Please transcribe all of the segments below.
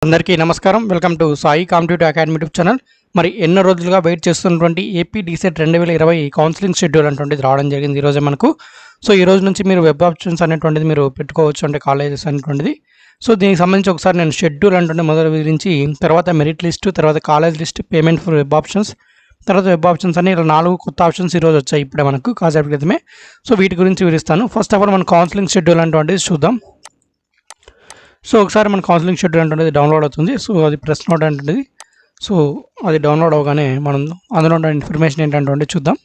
అందరికీ నమస్కారం. Welcome to Sai competitive academy YouTube channel. మరి ఎన్నో రోజులుగా వెయిట్ చేస్తున్నటువంటి ఏపీ డీసెట్ 2020 కౌన్సిలింగ్ షెడ్యూల్ అనేటువంటిది రావడం జరిగింది ఈరోజే మనకు. సో ఈ రోజు నుంచి మీరు వెబ్ ఆప్షన్స్ అనేటువంటిది మీరు పెట్టుకోవచ్చు, అంటే కాలేజెస్ అనేటువంటిది. సో దీనికి సంబంధించి ఒకసారి నేను షెడ్యూల్ అంటే మొదలు వివరించి, తర్వాత మెరిట్ లిస్ట్, తర్వాత college list, payment for web options, తర్వాత వెబ్ ఆప్షన్స్ అని ఇలా 4 కొత్త ఆప్షన్స్ ఈరోజు వచ్చాయి ఇప్పుడే మనకు కాసేపటి క్రితమే. సో వీటి గురించి వివరిస్తాను. ఫస్ట్ ఆఫ్ ఆల్ మన కౌన్సిలింగ్ షెడ్యూల్ అనేటువంటిది చూద్దాం. సో ఒకసారి మన కౌన్సిలింగ్ షెడ్యూల్ అనేది డౌన్లోడ్ అవుతుంది. సో అది ప్రెస్ నోట్ అంటే, సో అది డౌన్లోడ్ అవగానే మనం అందులో ఉన్న ఇన్ఫర్మేషన్ ఏంటంటే చూద్దాం.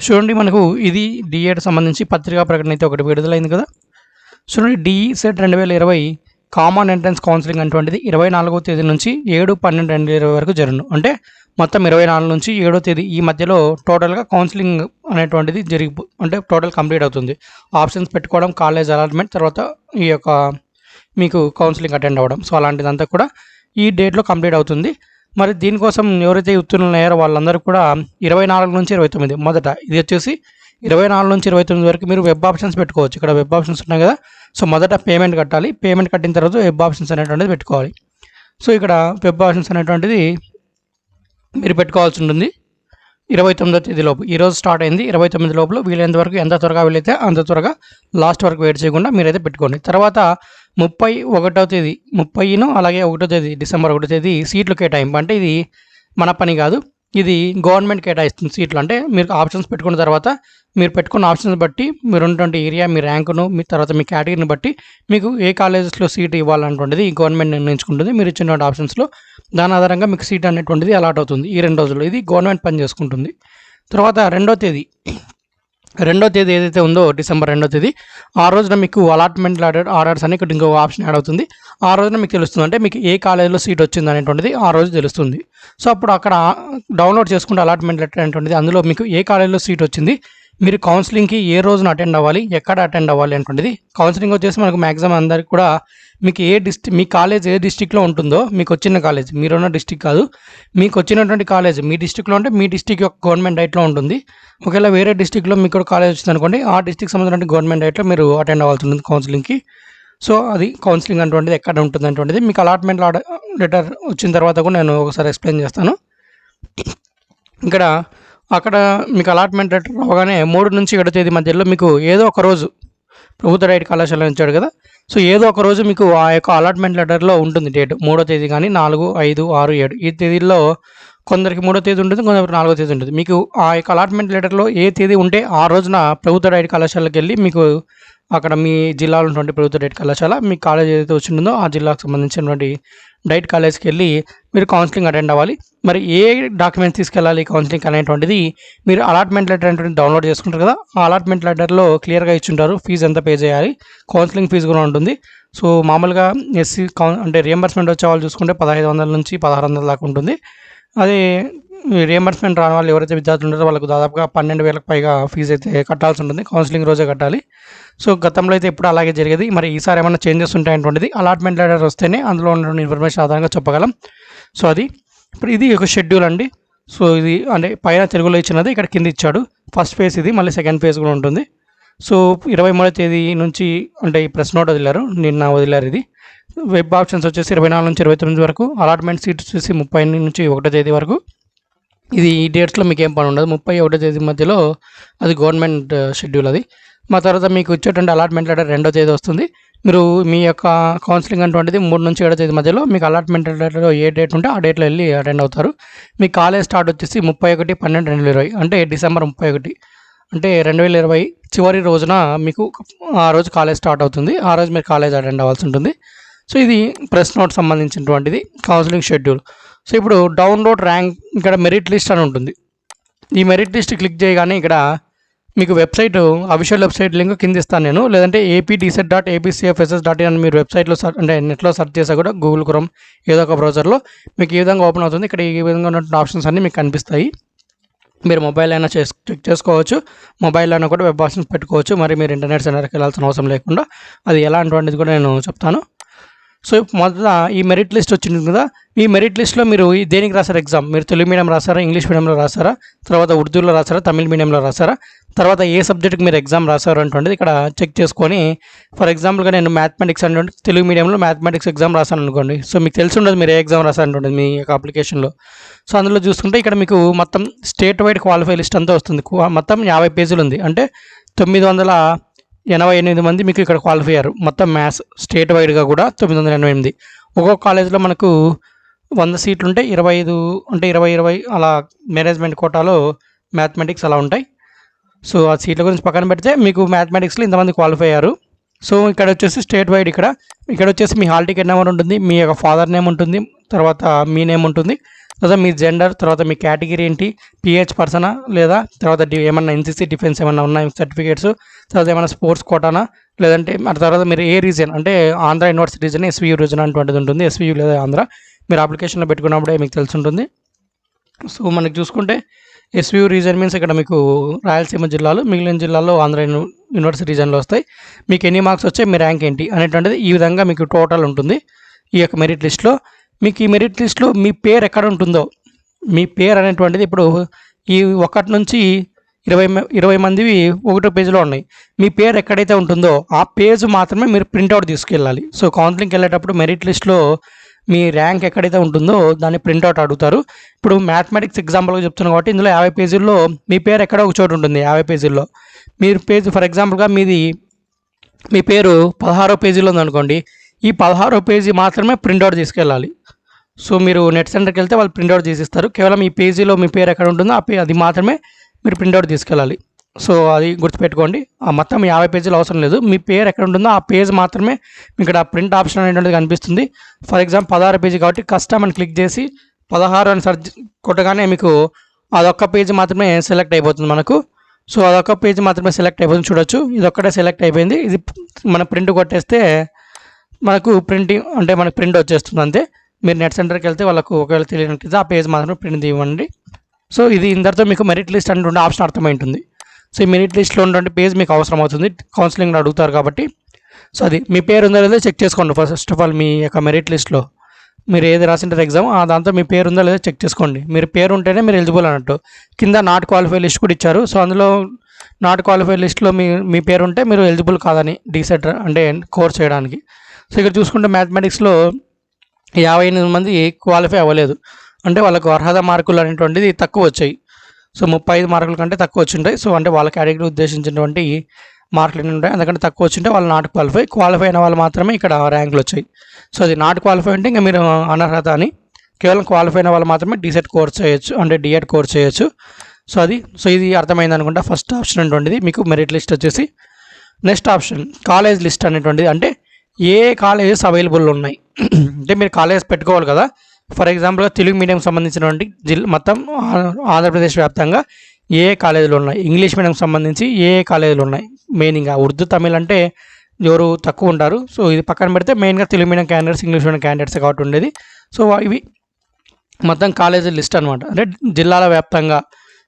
చూడండి, మనకు ఇది డిఏట్ సంబంధించి పత్రికా ప్రకటన అయితే ఒకటి విడుదలైంది కదా. చూడండి, డీసెట్ 2020 కామన్ ఎంట్రన్స్ కౌన్సిలింగ్ అటువంటిది 24వ తేదీ నుంచి 7/12/2020 వరకు జరుగును. అంటే మొత్తం 24 నుంచి 7వ తేదీ ఈ మధ్యలో టోటల్గా కౌన్సిలింగ్ అనేటువంటిది అంటే టోటల్ కంప్లీట్ అవుతుంది. ఆప్షన్స్ పెట్టుకోవడం, కాలేజ్ అలాట్మెంట్, తర్వాత ఈ యొక్క మీకు కౌన్సిలింగ్ అటెండ్ అవ్వడం, సో అలాంటిదంతా కూడా ఈ డేట్లో కంప్లీట్ అవుతుంది. మరి దీనికోసం ఎవరైతే ఉత్తీర్ణులు అయ్యారో వాళ్ళందరూ కూడా 24 నుంచి 29 మొదట ఇది వచ్చేసి 24 నుంచి 29 వరకు మీరు వెబ్ ఆప్షన్స్ పెట్టుకోవచ్చు. ఇక్కడ వెబ్ ఆప్షన్స్ ఉన్నాయి కదా. సో మొదట పేమెంట్ కట్టాలి. పేమెంట్ కట్టిన తర్వాత వెబ్ ఆప్షన్స్ అనేటువంటిది పెట్టుకోవాలి. సో ఇక్కడ వెబ్ ఆప్షన్స్ అనేటువంటిది మీరు పెట్టుకోవాల్సి ఉంటుంది 29వ తేదీ లోపు. ఈరోజు స్టార్ట్ అయింది. 29 లోపల వీలైనంత వరకు ఎంత త్వరగా వీలైతే అంత త్వరగా లాస్ట్ వరకు వెయిట్ చేయకుండా మీరైతే పెట్టుకోండి. తర్వాత 31వ తేదీ 30ను అలాగే 1వ తేదీ డిసెంబర్ 1వ తేదీ సీట్లు కేటాయింపు. అంటే ఇది మన పని కాదు, ఇది గవర్నమెంట్ కేటాయిస్తుంది సీట్లు. అంటే మీరు ఆప్షన్స్ పెట్టుకున్న తర్వాత మీరు పెట్టుకున్న ఆప్షన్స్ బట్టి మీరు ఉన్నటువంటి ఏరియా, మీ ర్యాంకును, మీ తర్వాత మీ కేటగిరీని బట్టి మీకు ఏ కాలేజెస్లో సీట్ ఇవ్వాలనేటువంటిది ఈ గవర్నమెంట్ నిర్ణయించుకుంటుంది. మీరు ఇచ్చినటువంటి ఆప్షన్స్లో దాని ఆధారంగా మీకు సీట్ అనేటువంటిది అలాట్ అవుతుంది ఈ 2 రోజుల్లో. ఇది గవర్నమెంట్ పని చేసుకుంటుంది. తర్వాత 2వ తేదీ ఏదైతే ఉందో డిసెంబర్ 2వ తేదీ, ఆ రోజున మీకు అలాట్మెంట్ ఆర్డర్స్ అని ఇక్కడ ఇంకో ఆప్షన్ యాడ్ అవుతుంది. ఆ రోజున మీకు తెలుస్తుంది, అంటే మీకు ఏ కాలేజీలో సీట్ వచ్చింది అనేటువంటిది ఆ రోజు తెలుస్తుంది. సో అప్పుడు అక్కడ డౌన్లోడ్ చేసుకుంటే అలాట్మెంట్ లెటర్ అనేటువంటిది, అందులో మీకు ఏ కాలేజీలో సీట్ వచ్చింది, మీరు కౌన్సిలింగ్కి ఏ రోజున అటెండ్ అవ్వాలి, ఎక్కడ అటెండ్ అవ్వాలి అనేటువంటిది. కౌన్సిలింగ్ వచ్చేసి మనకు మ్యాక్సిమం అందరికి కూడా మీకు మీ కాలేజ్ ఏ డిస్టిక్లో ఉంటుందో, మీకు వచ్చిన కాలేజ్ మీరున్న డిస్టిక్ కాదు, మీకు వచ్చినటువంటి కాలేజ్ మీ డిస్టిక్లో ఉంటే మీ డిస్టిక్ యొక్క గవర్నమెంట్ డైట్లో ఉంటుంది. ఒకవేళ వేరే డిస్టిక్లో మీకు కూడా కాలేజ్ వచ్చింది అనుకోండి, ఆ డిస్టిక్ సంబంధించిన గవర్నమెంట్ డైట్లో మీరు అటెండ్ అవ్వాల్సి ఉంటుంది కౌన్సిలింగ్కి. సో అది కౌన్సిలింగ్ అటువంటిది ఎక్కడ ఉంటుంది అటువంటిది మీకు అలాట్మెంట్ లెటర్ వచ్చిన తర్వాత కూడా నేను ఒకసారి ఎక్స్ప్లెయిన్ చేస్తాను. ఇక్కడ అక్కడ మీకు అలాట్మెంట్ లెటర్ రాగానే 3 నుంచి 7వ తేదీ మధ్యలో మీకు ఏదో ఒక రోజు ప్రభుత్వ డైట్ కళాశాల ఇచ్చాడు కదా. సో ఏదో ఒక రోజు మీకు ఆ యొక్క అలాట్మెంట్ లెటర్లో ఉంటుంది డేట్. 3వ తేదీ కానీ 4, 5, 6, 7 ఈ తేదీల్లో కొందరికి 3వ తేదీ ఉంటుంది, కొందరికి 4వ తేదీ ఉంటుంది. మీకు ఆ యొక్క అలాట్మెంట్ లెటర్లో ఏ తేదీ ఉంటే ఆ రోజున ప్రభుత్వ డైట్ కళాశాలకు వెళ్ళి మీకు అక్కడ మీ జిల్లాలో ఉన్నటువంటి ప్రభుత్వ డైట్ కళాశాల మీ కాలేజ్ ఏదైతే వచ్చిందో ఆ జిల్లాకు సంబంధించినటువంటి డైట్ కాలేజ్కి వెళ్ళి మీరు కౌన్సిలింగ్ అటెండ్ అవ్వాలి. మరి ఏ డాక్యుమెంట్స్ తీసుకెళ్ళాలి కౌన్సిలింగ్ అనేటువంటిది మీరు అలాట్మెంట్ లెటర్ అనేటువంటి డౌన్లోడ్ చేసుకుంటారు కదా. ఆ అలాట్మెంట్ లెటర్లో క్లియర్గా ఇచ్చుంటారు ఫీజు ఎంత పే చేయాలి, కౌన్సిలింగ్ ఫీజు కూడా ఉంటుంది. సో మామూలుగా ఎస్సీ అంటే రియంబర్స్మెంట్ వచ్చే వాళ్ళు చూసుకుంటే 1500 నుంచి 1600 దాకా ఉంటుంది. అదే రియంబర్స్మెంట్ రాని వాళ్ళు ఎవరైతే విద్యార్థులు ఉంటారో వాళ్ళకు దాదాపుగా 12,000కు పైగా ఫీజు అయితే కట్టాల్సి ఉంటుంది, కౌన్సిలింగ్ రోజే కట్టాలి. సో గతంలో అయితే ఎప్పుడు అలాగే జరిగేది. మరి ఈసారి ఏమైనా చేంజెస్ ఉంటాయటువంటిది అలాట్మెంట్ లెటర్ వస్తేనే అందులో ఉన్న ఇన్ఫర్మేషన్ ఆధారంగా చెప్పగలం. సో అది ఇప్పుడు ఇది ఒక షెడ్యూల్ అండి. సో ఇది అంటే పైన తెలుగులో ఇచ్చినది ఇక్కడ కింద ఇచ్చాడు. ఫస్ట్ ఫేజ్ ఇది, మళ్ళీ సెకండ్ ఫేజ్ కూడా ఉంటుంది. సో 23వ తేదీ నుంచి అంటే ఈ ప్రెస్ నోట్ వదిలారు, నిన్న వదిలారు. ఇది వెబ్ ఆప్షన్స్ వచ్చేసి 24 నుంచి 29 వరకు, అలాట్మెంట్ సీట్స్ వచ్చేసి 30 నుంచి 1వ తేదీ వరకు. ఇది ఈ డేట్స్లో మీకు ఏం పని ఉండదు. 31వ తేదీ మధ్యలో అది గవర్నమెంట్ షెడ్యూల్ అది. మా తర్వాత మీకు వచ్చేటువంటి అలాట్మెంట్ లెటర్ 2వ తేదీ వస్తుంది. మీరు మీ యొక్క కౌన్సిలింగ్ అటువంటిది 3 నుంచి 7వ తేదీ మధ్యలో మీకు అలాట్మెంట్ లెటర్లో ఏ డేట్ ఉంటే ఆ డేట్లో వెళ్ళి అటెండ్ అవుతారు. మీ కాలేజ్ స్టార్ట్ వచ్చేసి 31/12/2020 అంటే డిసెంబర్ 31 అంటే 2020 చివరి రోజున మీకు ఆ రోజు కాలేజ్ స్టార్ట్ అవుతుంది. ఆ రోజు మీరు కాలేజ్ అటెండ్ అవ్వాల్సి ఉంటుంది. సో ఇది ప్రెస్ నోట్ సంబంధించినటువంటిది కౌన్సిలింగ్ షెడ్యూల్. సో ఇప్పుడు డౌన్లోడ్ ర్యాంక్, ఇక్కడ మెరిట్ లిస్ట్ అని ఉంటుంది. ఈ మెరిట్ లిస్ట్ క్లిక్ చేయగానే ఇక్కడ మీకు వెబ్సైట్, అఫీషియల్ వెబ్సైట్ లింక్ కింద ఇస్తాను నేను, లేదంటే apdecet.apcfss.in అని మీరు వెబ్సైట్లో అంటే నెట్లో సెర్చ్ చేసా కూడా గూగుల్ క్రోమ్ ఏదో ఒక బ్రౌజర్లో మీకు ఈ విధంగా ఓపెన్ అవుతుంది. ఇక్కడ ఈ విధంగా ఉన్నటువంటి ఆప్షన్స్ అన్నీ మీకు కనిపిస్తాయి. మీరు మొబైల్ అయినా చెక్ చేసుకోవచ్చు, మొబైల్ అయినా కూడా వెబ్ ఆప్షన్స్ పెట్టుకోవచ్చు. మరి మీరు ఇంటర్నెట్ సెంటర్కి వెళ్ళాల్సిన అవసరం లేకుండా అది ఎలా అటువంటిది కూడా నేను చెప్తాను. సో మొదట ఈ మెరిట్ లిస్ట్ వచ్చింది కదా, ఈ మెరిట్ లిస్ట్లో మీరు దేనికి రాశారు ఎగ్జామ్, మీరు తెలుగు మీడియం రాసారా, ఇంగ్లీష్ మీడియంలో రాసారా, తర్వాత ఉర్దూలో రాసారా, తమిళ మీడియంలో రాసారా, తర్వాత ఏ సబ్జెక్ట్కి మీరు ఎగ్జామ్ రాశారు అటువంటిది ఇక్కడ చెక్ చేసుకొని, ఫర్ ఎగ్జాంపుల్గా నేను మ్యాథమెటిక్స్ అంటే తెలుగు మీడియంలో మ్యాథమెటిక్స్ ఎగ్జామ్ రాశాను అనుకోండి. సో మీకు తెలిసి ఉండదు మీరు ఏ ఎగ్జామ్ రాశారు మీ యొక్క అప్లికేషన్లో. సో అందులో చూసుకుంటే ఇక్కడ మీకు మొత్తం స్టేట్ వైడ్ క్వాలిఫై లిస్ట్ అంతా వస్తుంది. మొత్తం 50 పేజీలు ఉంది. అంటే 988 మంది మీకు ఇక్కడ క్వాలిఫై అయ్యారు. మొత్తం మ్యాథ్స్ స్టేట్ వైడ్గా కూడా 988. ఒక్కొక్క కాలేజీలో మనకు 100 సీట్లు ఉంటే 25 అంటే 20 అలా మేనేజ్మెంట్ కోటాలో మ్యాథమెటిక్స్ అలా ఉంటాయి. సో ఆ సీట్ల గురించి పక్కన పెడితే మీకు మ్యాథమెటిక్స్లో ఇంతమంది క్వాలిఫై అయ్యారు. సో ఇక్కడ వచ్చేసి స్టేట్ వైడ్ ఇక్కడ వచ్చేసి మీ హాల్ టికెట్ నెంబర్ ఉంటుంది, మీ యొక్క ఫాదర్ నేమ్ ఉంటుంది, తర్వాత మీ నేమ్ ఉంటుంది, తర్వాత మీ జెండర్, తర్వాత మీ కేటగిరీ ఏంటి, పిహెచ్ పర్సనా లేదా తర్వాత ఏమన్నా ఎన్సీసీ డిఫెన్స్ ఏమన్నా ఉన్నాయి సర్టిఫికేట్స్, తర్వాత ఏమైనా స్పోర్ట్స్ కోటానా, లేదంటే తర్వాత మీరు ఏ రీజన్ అంటే Andhra university reason, SVU reason అటువంటిది ఉంటుంది. ఎస్వీయూ లేదా ఆంధ్ర మీరు అప్లికేషన్లో పెట్టుకున్నప్పుడే మీకు తెలిసి ఉంటుంది. సో మనకి చూసుకుంటే ఎస్వీయూ రీజన్ మీన్స్ ఇక్కడ మీకు రాయలసీమ జిల్లాలు, మిగిలిన జిల్లాల్లో ఆంధ్ర యూనివర్సిటీ రీజన్లో వస్తాయి. మీకు ఎన్ని మార్క్స్ వచ్చాయి, మీ ర్యాంక్ ఏంటి అనేటువంటిది ఈ విధంగా మీకు టోటల్ ఉంటుంది ఈ యొక్క మెరిట్ లిస్ట్లో. మీకు ఈ మెరిట్ లిస్ట్లో మీ పేరు ఎక్కడ ఉంటుందో, మీ పేరు అనేటువంటిది ఇప్పుడు ఈ 1 నుంచి 20 మందివి ఒకటో పేజీలో ఉన్నాయి. మీ పేరు ఎక్కడైతే ఉంటుందో ఆ పేజ్ మాత్రమే మీరు ప్రింట్అవుట్ తీసుకెళ్ళాలి. సో కౌన్సిలింగ్కి వెళ్ళేటప్పుడు మెరిట్ లిస్ట్లో మీ ర్యాంక్ ఎక్కడైతే ఉంటుందో దాన్ని ప్రింట్అవుట్ అడుగుతారు. ఇప్పుడు మ్యాథమెటిక్స్ ఎగ్జాంపుల్గా చెప్తున్నాను కాబట్టి ఇందులో 50 పేజీల్లో మీ పేరు ఎక్కడో ఒక చోటు ఉంటుంది. 50 పేజీల్లో మీరు పేజ్ ఫర్ ఎగ్జాంపుల్గా మీ పేరు 16వ పేజీలో ఉందనుకోండి, ఈ 16వ పేజీ మాత్రమే ప్రింట్అవుట్ తీసుకెళ్ళాలి. సో మీరు నెట్ సెంటర్కి వెళ్తే వాళ్ళు ప్రింట్అవుట్ చేసిస్తారు. కేవలం ఈ పేజీలో మీ పేరు ఎక్కడ ఉంటుందో అది మాత్రమే మీరు ప్రింట్అవుట్ తీసుకెళ్ళాలి. సో అది గుర్తుపెట్టుకోండి. ఆ మొత్తం 50 పేజీలు అవసరం లేదు. మీ పేరు ఎక్కడ ఉంటుందో ఆ పేజ్ మాత్రమే ఇక్కడ ప్రింట్ ఆప్షన్ అనేటువంటిది కనిపిస్తుంది. ఫర్ ఎగ్జాంపుల్ 16 పేజీ కాబట్టి కస్టమ్ అని క్లిక్ చేసి 16 అని సెర్చ్ కొట్టగానే మీకు అదొక్క పేజీ మాత్రమే సెలెక్ట్ అయిపోతుంది మనకు. సో అదొక్క పేజీ మాత్రమే సెలెక్ట్ అయిపోతుంది. చూడొచ్చు, ఇది ఒక్కటే సెలెక్ట్ అయిపోయింది. ఇది మన ప్రింట్ కొట్టేస్తే మనకు ప్రింటింగ్ అంటే మనకు ప్రింట్ వచ్చేస్తుంది అంతే. మీరు నెట్ సెంటర్కి వెళ్తే వాళ్ళకు ఒకవేళ తెలియనట్లయితే ఆ పేజ్ మాత్రమే ప్రింట్ ఇవ్వండి. సో ఇది ఇందరితో మీకు మెరిట్ లిస్ట్ అనేటువంటి ఆప్షన్ అర్థమై ఉంటుంది. సో ఈ మెరిట్ లిస్ట్లో ఉన్నటువంటి పేజ్ మీకు అవసరం అవుతుంది, కౌన్సిలింగ్లో అడుగుతారు కాబట్టి. సో అది మీ పేరు ఉందో లేదో చెక్ చేసుకోండి. ఫస్ట్ ఆఫ్ ఆల్ మీ యొక్క మెరిట్ లిస్ట్లో మీరు ఏది రాసింటారు ఎగ్జామ్ దాంతో మీ పేరు ఉందో లేదో చెక్ చేసుకోండి. మీరు పేరు ఉంటేనే మీరు ఎలిజిబుల్ అన్నట్టు. కింద నాట్ క్వాలిఫై లిస్ట్ కూడా ఇచ్చారు. సో అందులో నాట్ క్వాలిఫై లిస్ట్లో మీ పేరు ఉంటే మీరు ఎలిజిబుల్ కాదని డీసెట్ అంటే కోర్స్ చేయడానికి. సో ఇక్కడ చూసుకుంటే మ్యాథమెటిక్స్లో 58 మంది క్వాలిఫై అవ్వలేదు, అంటే వాళ్ళకు అర్హత మార్కులు అనేటువంటిది తక్కువ వచ్చాయి. సో 35 మార్కుల కంటే తక్కువ వచ్చింటాయి. సో అంటే వాళ్ళ కేటగిరీ ఉద్దేశించినటువంటి మార్కులు ఎన్ని ఉంటాయి అందుకంటే తక్కువ వచ్చింటే వాళ్ళు నాట్ క్వాలిఫై అయిన వాళ్ళు మాత్రమే ఇక్కడ ర్యాంకులు వచ్చాయి. సో అది నాట్ క్వాలిఫై అంటే ఇంకా మీరు అనర్హత అని, కేవలం క్వాలిఫై అయిన వాళ్ళు మాత్రమే డీసెట్ కోర్స్ చేయొచ్చు, అంటే డిఎడ్ కోర్స్ చేయొచ్చు. సో ఇది అర్థమైంది అనుకుంటా. ఫస్ట్ ఆప్షన్ అనేటువంటిది మీకు మెరిట్ లిస్ట్ వచ్చేసి. నెక్స్ట్ ఆప్షన్ కాలేజ్ లిస్ట్ అనేటువంటిది, అంటే ఏ కాలేజెస్ అవైలబుల్ ఉన్నాయి అంటే మీరు కాలేజెస్ పెట్టుకోవాలి కదా. ఫర్ ఎగ్జాంపుల్గా తెలుగు మీడియంకి సంబంధించినటువంటి మొత్తం ఆంధ్రప్రదేశ్ వ్యాప్తంగా ఏ కాలేజీలు ఉన్నాయి, ఇంగ్లీష్ మీడియంకి సంబంధించి ఏ కాలేజీలు ఉన్నాయి, మెయిన్గా ఉర్దూ తమిళ్ అంటే ఎవరు తక్కువ ఉంటారు. సో ఇది పక్కన పెడితే మెయిన్గా Telugu medium candidates, English medium candidates కాబట్టి ఉండేది. సో ఇవి మొత్తం కాలేజీ లిస్ట్ అనమాట. అంటే జిల్లాల వ్యాప్తంగా,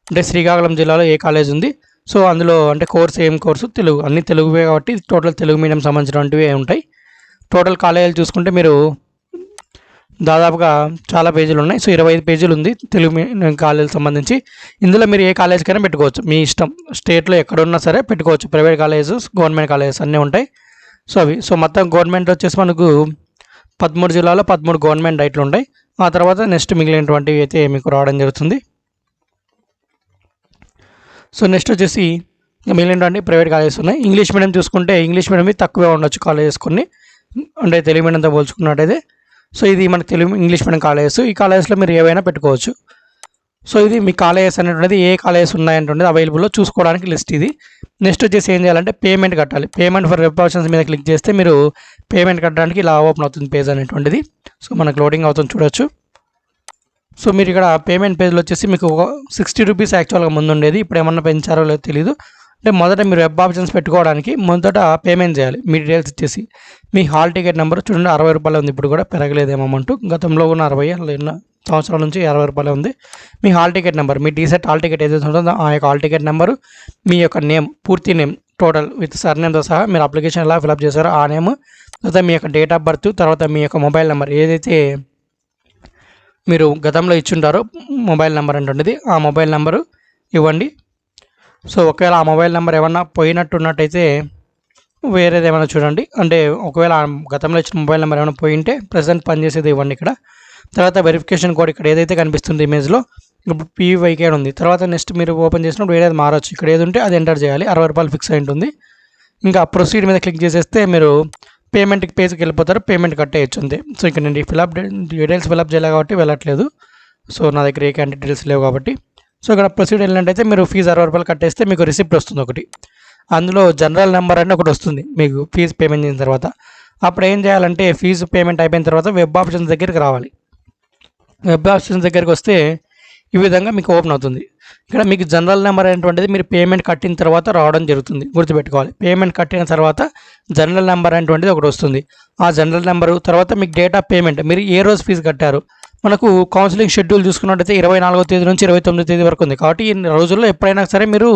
అంటే శ్రీకాకుళం జిల్లాలో ఏ కాలేజ్ ఉంది, సో అందులో అంటే కోర్స్ ఏం కోర్సు తెలుగు, అన్ని తెలుగువే కాబట్టి టోటల్ తెలుగు మీడియం సంబంధించినటువంటివి ఉంటాయి. టోటల్ కాలేజీలు చూసుకుంటే మీరు దాదాపుగా చాలా పేజీలు ఉన్నాయి. సో 25 పేజీలు ఉంది తెలుగు కాలేజీకి సంబంధించి. ఇందులో మీరు ఏ కాలేజీకైనా పెట్టుకోవచ్చు, మీ ఇష్టం. స్టేట్లో ఎక్కడున్నా సరే పెట్టుకోవచ్చు. ప్రైవేట్ కాలేజెస్, గవర్నమెంట్ కాలేజెస్ అన్నీ ఉంటాయి. సో మొత్తం గవర్నమెంట్ వచ్చేసి మనకు 13 జిల్లాలో 13 గవర్నమెంట్ డైట్లు ఉంటాయి. ఆ తర్వాత నెక్స్ట్ మిగిలినటువంటివి అయితే మీకు రావడం జరుగుతుంది. సో నెక్స్ట్ వచ్చేసి మిగిలినటువంటి ప్రైవేట్ కాలేజెస్ ఉన్నాయి. ఇంగ్లీష్ మీడియం చూసుకుంటే ఇంగ్లీష్ మీడియం తక్కువే ఉండొచ్చు కాలేజెస్ కొన్ని, అంటే తెలుగు మీడియంతో పోల్చుకున్నట్టయితే. సో ఇది మనకు ఇంగ్లీష్ మీడియం కాలేజెస్. ఈ కాలేజెస్లో మీరు ఏవైనా పెట్టుకోవచ్చు. సో ఇది మీ కాలేజెస్ అనేటువంటిది ఏ కాలేజెస్ ఉన్నాయంటే అవైలబుల్లో చూసుకోవడానికి లిస్ట్ ఇది. నెక్స్ట్ వచ్చేసి ఏం చేయాలంటే పేమెంట్ కట్టాలి. పేమెంట్ ఫర్ వెబ్ ఆప్షన్స్ మీద క్లిక్ చేస్తే మీరు పేమెంట్ కట్టడానికి ఇలా ఓపెన్ అవుతుంది పేజ్ అనేటువంటిది. సో మనకు లోడింగ్ అవుతుంది చూడొచ్చు. సో మీరు ఇక్కడ పేమెంట్ పేజ్లో వచ్చేసి మీకు 60 రూపీస్ యాక్చువల్గా ముందు ఉండేది, ఇప్పుడు ఏమన్నా పెంచారో లేదో తెలియదు. అంటే మొదట మీరు వెబ్ ఆప్షన్స్ పెట్టుకోవడానికి మొదట పేమెంట్ చేయాలి. మీ డీటెయిల్స్ ఇచ్చేసి మీ హాల్ టికెట్ నెంబర్ చూడండి 60 రూపాయలు ఉంది, ఇప్పుడు కూడా పెరగలేదేమో అమౌంట్. గతంలో ఉన్న 60 సంవత్సరాల నుంచి 60 రూపాయలు ఉంది. మీ హాల్ టికెట్ నెంబర్, మీ డీసెట్ హాల్ టికెట్ ఏదైతే ఉంటుందో ఆ యొక్క హాల్ టికెట్ నెంబరు, మీ యొక్క నేమ్, పూర్తి నేమ్ టోటల్ విత్ సర్నేమ్తో సహా మీరు అప్లికేషన్ ఎలా ఫిలప్ చేశారో ఆ నేమ్, తర్వాత మీ యొక్క డేట్ ఆఫ్ బర్త్, తర్వాత మీ యొక్క మొబైల్ నెంబర్ ఏదైతే మీరు గతంలో ఇచ్చుంటారో మొబైల్ నెంబర్ అంటుండేది ఆ మొబైల్ నెంబరు ఇవ్వండి. సో ఒకవేళ ఆ మొబైల్ నెంబర్ ఏమన్నా పోయినట్టున్నట్టయితే వేరేది ఏమైనా చూడండి. అంటే ఒకవేళ గతంలో ఇచ్చిన మొబైల్ నెంబర్ ఏమైనా పోయింటే ప్రెజెంట్ పనిచేసేది ఇవ్వండి ఇక్కడ. తర్వాత వెరిఫికేషన్ కోడ్ ఇక్కడ ఏదైతే కనిపిస్తుంది ఇమేజ్లో ఇప్పుడు పీవైకే అని ఉంది. తర్వాత నెక్స్ట్ మీరు ఓపెన్ చేసినప్పుడు వేరేది మారచ్చు. ఇక్కడ ఏది ఉంటే అది ఎంటర్ చేయాలి. ₹60 ఫిక్స్ అయి ఉంటుంది. ఇంకా ప్రొసీడ్ మీద క్లిక్ చేసేస్తే మీరు పేజ్కి వెళ్ళిపోతారు. పేమెంట్ కట్టేయచ్చు అంతే. సో ఇక్కడ నేను డీటెయిల్స్ ఫిల్అప్ చేయలేదు కాబట్టి వెళ్ళట్లేదు. సో నా దగ్గర ఏ క్యాండిడేట్ డీటెయిల్స్ లేవు కాబట్టి. సో ఇక్కడ ప్రొసీడ్ వెళ్ళినట్టయితే మీరు ఫీజు ₹60 కట్టేస్తే మీకు రిసిప్ట్ వస్తుంది ఒకటి. అందులో జనరల్ నెంబర్ అని ఒకటి వస్తుంది మీకు ఫీజు పేమెంట్ చేసిన తర్వాత. అప్పుడు ఏం చేయాలంటే ఫీజు పేమెంట్ అయిపోయిన తర్వాత వెబ్ ఆప్షన్స్ దగ్గరికి రావాలి. వెబ్ ఆప్షన్స్ దగ్గరికి వస్తే ఈ విధంగా మీకు ఓపెన్ అవుతుంది. ఇక్కడ మీకు జనరల్ నెంబర్ అనేటువంటిది మీరు పేమెంట్ కట్టిన తర్వాత రావడం జరుగుతుంది. గుర్తుపెట్టుకోవాలి. పేమెంట్ కట్టిన తర్వాత జనరల్ నెంబర్ అనేటువంటిది ఒకటి వస్తుంది. ఆ జనరల్ నెంబరు తర్వాత మీకు డేట్ ఆఫ్ పేమెంట్ మీరు ఏ రోజు ఫీజు కట్టారు. మనకు కౌన్సిలింగ్ షెడ్యూల్ చూసుకున్నట్టయితే 24వ తేదీ నుంచి 29వ తేదీ వరకు ఉంది. కాబట్టి ఈ రోజుల్లో ఎప్పుడైనా సరే మీరు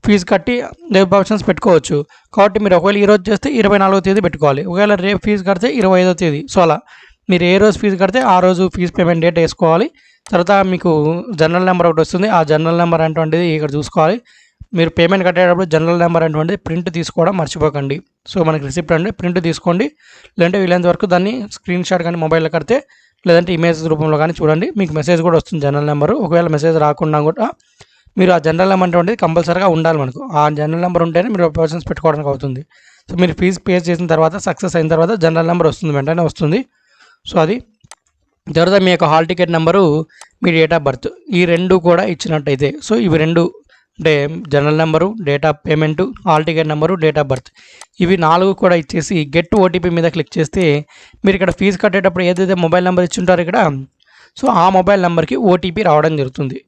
ఫీజు కట్టి వెబ్ ఆప్షన్స్ పెట్టుకోవచ్చు. కాబట్టి మీరు ఒకవేళ ఈ రోజు చేస్తే 24వ తేదీ పెట్టుకోవాలి. ఒకవేళ రేపు ఫీజు కడితే 25వ తేదీ. సో అలా మీరు ఏ రోజు ఫీజు కడితే ఆ రోజు ఫీజు పేమెంట్ డేట్ వేసుకోవాలి. తర్వాత మీకు జనరల్ నెంబర్ ఒకటి వస్తుంది. ఆ జనరల్ నెంబర్ అనేటువంటిది ఇక్కడ చూసుకోవాలి. మీరు పేమెంట్ కట్టేటప్పుడు జనరల్ నెంబర్ అనేటువంటిది ప్రింట్ తీసుకోవడం మర్చిపోకండి. సో మనకి రిసిప్ట్ అంటే ప్రింట్ తీసుకోండి. లేదంటే వీలైనంత వరకు దాన్ని స్క్రీన్ షాట్ కానీ మొబైల్లో కడితే లేదంటే ఇమేజ్ రూపంలో కానీ చూడండి. మీకు మెసేజ్ కూడా వస్తుంది జనరల్ నెంబరు. ఒకవేళ మెసేజ్ రాకుండా కూడా మీరు ఆ జనరల్ నెంబర్ అనేటువంటిది కంపల్సరీగా ఉండాలి మనకు. ఆ జనరల్ నెంబర్ ఉంటేనే మీరు ఆప్షన్స్ పెట్టుకోవడానికి అవుతుంది. సో మీరు ఫీజు పే చేసిన తర్వాత సక్సెస్ అయిన తర్వాత జనరల్ నెంబర్ వస్తుంది, వెంటనే వస్తుంది. సో అది తర్వాత మీ యొక్క hall ticket number, me date of birth ఈ రెండు కూడా ఇచ్చినట్టయితే సో ఇవి రెండు అంటే general number, date of payment, hall ticket number, date of birth ఇవి 4 కూడా ఇచ్చేసి గెట్ ఓటీపీ మీద క్లిక్ చేస్తే మీరు ఇక్కడ ఫీజు కట్టేటప్పుడు ఏదైతే మొబైల్ నెంబర్ ఇచ్చి ఉంటారో ఇక్కడ సో ఆ మొబైల్ నెంబర్కి ఓటీపీ రావడం జరుగుతుంది.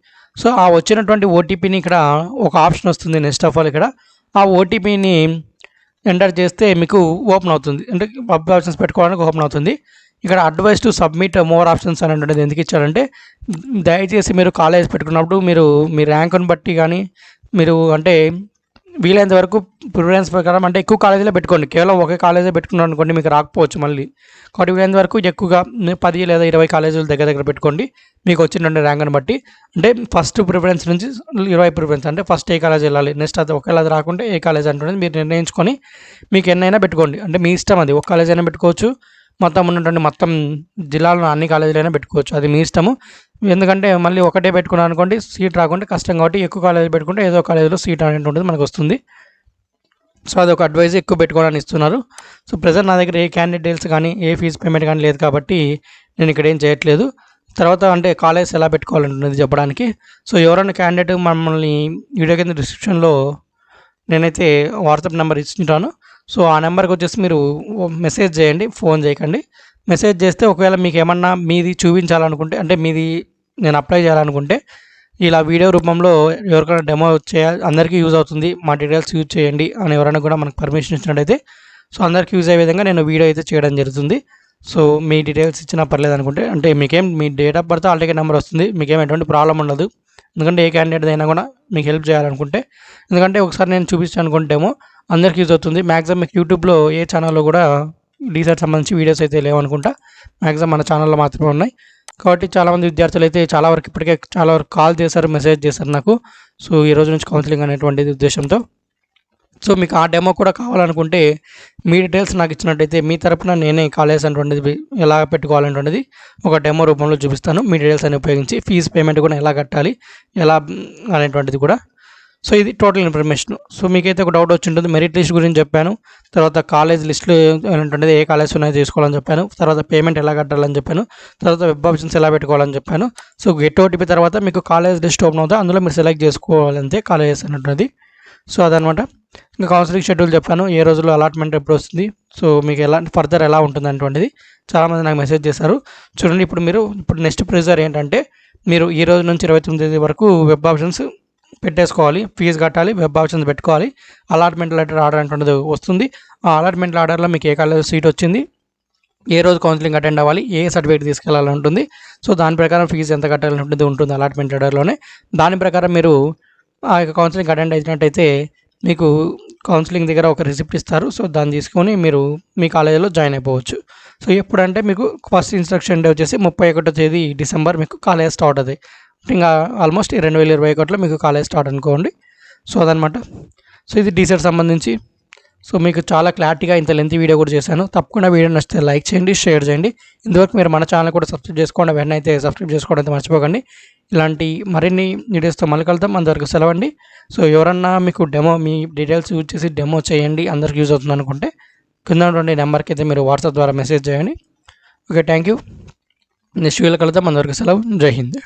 సో ఆ వచ్చినటువంటి ఓటీపీని ఇక్కడ ఒక ఆప్షన్ వస్తుంది నెక్స్ట్ ఆఫ్ ఆల్. ఇక్కడ ఆ ఓటీపీని ఎంటర్ చేస్తే మీకు ఓపెన్ అవుతుంది. అంటే వెబ్ ఆప్షన్స్ పెట్టుకోవడానికి ఓపెన్ అవుతుంది. ఇక్కడ advice to submit more options అనేటువంటిది ఎందుకు ఇచ్చారంటే దయచేసి మీరు కాలేజ్ పెట్టుకున్నప్పుడు మీరు మీ ర్యాంకుని బట్టి కానీ మీరు అంటే వీలైనంత వరకు ప్రిఫరెన్స్ ప్రకారం అంటే ఎక్కువ కాలేజీలో పెట్టుకోండి. కేవలం ఒకే కాలేజీ పెట్టుకున్నారు అనుకోండి మీకు రాకపోవచ్చు మళ్ళీ. కాబట్టి వీలైనంత వరకు ఎక్కువగా 10 లేదా 20 కాలేజీలు దగ్గర పెట్టుకోండి మీకు వచ్చినటువంటి ర్యాంకుని బట్టి. అంటే ఫస్ట్ ప్రిఫరెన్స్ నుంచి 20 ప్రిఫరెన్స్ అంటే ఫస్ట్ ఏ కాలేజ్ వెళ్ళాలి, నెక్స్ట్ అది ఒకవేళ అది రాకుంటే ఏ కాలేజ్ అంటున్నది మీరు నిర్ణయించుకొని మీకు ఎన్నైనా పెట్టుకోండి. అంటే మీ ఇష్టం, అది ఒక కాలేజ్ అయినా పెట్టుకోవచ్చు, మొత్తం ఉన్నటువంటి మొత్తం జిల్లాలో అన్ని కాలేజీలైనా పెట్టుకోవచ్చు, అది మీ ఇష్టము. ఎందుకంటే మళ్ళీ ఒకటే పెట్టుకున్నాను అనుకోండి సీట్ రాకుంటే కష్టం. కాబట్టి ఎక్కువ కాలేజీ పెట్టుకుంటే ఏదో కాలేజీలో సీట్ అనేటువంటిది మనకు వస్తుంది. సో అదొక అడ్వైజ్ ఎక్కువ పెట్టుకోవడానికి ఇస్తున్నారు. సో ప్రెజెంట్ నా దగ్గర ఏ క్యాండిడేట్ డీటెయిల్స్ కానీ ఏ ఫీజు పేమెంట్ కానీ లేదు కాబట్టి నేను ఇక్కడ ఏం చేయట్లేదు. తర్వాత అంటే కాలేజ్ ఎలా పెట్టుకోవాలంటున్నది చెప్పడానికి. సో ఎవరైనా క్యాండిడేట్ మమ్మల్ని వీడియో కింద డిస్క్రిప్షన్లో నేనైతే వాట్సాప్ నెంబర్ ఇచ్చింటాను. సో ఆ నెంబర్కి వచ్చేసి మీరు మెసేజ్ చేయండి, ఫోన్ చేయకండి. మెసేజ్ చేస్తే ఒకవేళ మీకు ఏమన్నా మీది చూపించాలనుకుంటే అంటే మీది నేను అప్లై చేయాలనుకుంటే ఇలా వీడియో రూపంలో ఎవరికైనా డెమో చేయాలి, అందరికీ యూజ్ అవుతుంది, మా డీటెయిల్స్ యూజ్ చేయండి అని ఎవరైనా కూడా మనకు పర్మిషన్ ఇచ్చినట్టయితే సో అందరికీ యూజ్ అయ్యే విధంగా నేను వీడియో అయితే చేయడం జరుగుతుంది. సో మీ డీటెయిల్స్ ఇచ్చినా పర్లేదు అనుకుంటే అంటే మీకేం మీ date of birth already number వస్తుంది, మీకేం ఎటువంటి ప్రాబ్లం ఉండదు. ఎందుకంటే ఏ క్యాండిడేట్ అయినా కూడా మీకు హెల్ప్ చేయాలనుకుంటే, ఎందుకంటే ఒకసారి నేను చూపించాను అనుకుంటేమో అందరికీ యూజ్ అవుతుంది. మ్యాక్సిమం మీకు యూట్యూబ్లో ఏ ఛానల్లో కూడా డీసెట్ సంబంధించి వీడియోస్ అయితే లేవనుకుంటా, మ్యాక్సిమం మన ఛానల్లో మాత్రమే ఉన్నాయి. కాబట్టి చాలామంది విద్యార్థులు అయితే చాలా వరకు ఇప్పటికే చాలా వరకు కాల్ చేశారు, మెసేజ్ చేశారు నాకు. సో ఈ రోజు నుంచి కౌన్సిలింగ్ అనేటువంటి ఉద్దేశంతో సో మీకు ఆ డెమో కూడా కావాలనుకుంటే మీ డీటెయిల్స్ నాకు ఇచ్చినట్టయితే మీ తరపున నేనే కాలేజ్ అనేటువంటిది ఎలా పెట్టుకోవాలనేటువంటిది ఒక డెమో రూపంలో చూపిస్తాను. మీ డీటెయిల్స్ అని ఉపయోగించి ఫీజు పేమెంట్ కూడా ఎలా కట్టాలి ఎలా అనేటువంటిది కూడా. సో ఇది టోటల్ ఇన్ఫర్మేషన్. సో మీకైతే ఒక డౌట్ వచ్చి ఉంటుంది, మెరిట్ లిస్ట్ గురించి చెప్పాను, తర్వాత కాలేజ్ లిస్టులు అనేటువంటిది ఏ కాలేజ్ ఉన్నాయో చేసుకోవాలని చెప్పాను, తర్వాత పేమెంట్ ఎలా కట్టాలని చెప్పాను, తర్వాత వెబ్ ఆప్షన్స్ ఎలా పెట్టుకోవాలని చెప్పాను. సో గెట్ ఓటీపీ తర్వాత మీకు కాలేజ్ లిస్ట్ ఓపెన్ అవుతుంది, అందులో మీరు సెలెక్ట్ చేసుకోవాలంతే కాలేజెస్ అనేటువంటిది. సో అదనమాట. ఇంకా కౌన్సిలింగ్ షెడ్యూల్ చెప్పాను, ఏ రోజుల్లో అలాట్మెంట్ ఎప్పుడు వస్తుంది, సో మీకు ఎలా ఫర్దర్ ఎలా ఉంటుంది అనేటువంటిది చాలామంది నాకు మెసేజ్ చేశారు. చూడండి ఇప్పుడు నెక్స్ట్ ప్రెజర్ ఏంటంటే మీరు ఈ రోజు నుంచి 29వ తేదీ వరకు వెబ్ ఆప్షన్స్ పెట్టేసుకోవాలి, ఫీజు కట్టాలి, వెబ్ ఆప్షన్స్ పెట్టుకోవాలి, అలాట్మెంట్ లెటర్ ఆర్డర్ అనేటువంటిది వస్తుంది. ఆ అలాట్మెంట్ ఆర్డర్లో మీకు ఏ కాలేజ్ సీట్ వచ్చింది, ఏ రోజు కౌన్సిలింగ్ అటెండ్ అవ్వాలి, ఏ సర్టిఫికేట్ తీసుకెళ్ళాలని ఉంటుంది. సో దాని ప్రకారం ఫీజు ఎంత కట్టాలని ఉంటుంది అలాట్మెంట్ ఆర్డర్లోనే. దాని ప్రకారం మీరు ఆ యొక్క కౌన్సిలింగ్ అటెండ్ అయినట్టయితే మీకు కౌన్సిలింగ్ దగ్గర ఒక రిసిప్ట్ ఇస్తారు. సో దాన్ని తీసుకొని మీరు మీ కాలేజీలో జాయిన్ అయిపోవచ్చు. సో ఎప్పుడంటే మీకు ఫస్ట్ ఇన్స్ట్రక్షన్ డే వచ్చేసి 31వ తేదీ డిసెంబర్ మీకు కాలేజ్ స్టార్ట్ అవుతుంది. ఇంకా ఆల్మోస్ట్ 2021లో మీకు కాలేజ్ స్టార్ట్ అనుకోండి. సో అదనమాట. సో ఇది డీసెట్ సంబంధించి. సో మీకు చాలా క్లారిటీగా ఇంత లెంత్ వీడియో కూడా చేశాను. తప్పకుండా వీడియో నచ్చితే లైక్ చేయండి, షేర్ చేయండి. ఇంతవరకు మీరు మన ఛానల్ కూడా సబ్స్క్రైబ్ చేసుకోండి. వెంటనే అయితే సబ్స్క్రైబ్ చేసుకోవడం అయితే మర్చిపోకండి. ఇలాంటి మరిన్ని వీడియోస్తో మళ్ళీ కలుద్దాం. అంతవరకు సెలవండి. సో ఎవరన్నా మీకు డెమో మీ డీటెయిల్స్ యూజ్ చేసి డెమో చేయండి, అందరికి యూజ్ అవుతుంది అనుకుంటే కింద ఉన్నటువంటి నెంబర్కి అయితే మీరు వాట్సాప్ ద్వారా మెసేజ్ చేయండి. Okay, thank you. నెక్స్ట్ వీడియోలో కలుద్దాం. అంతవరకు సెలవు. జై హింద్.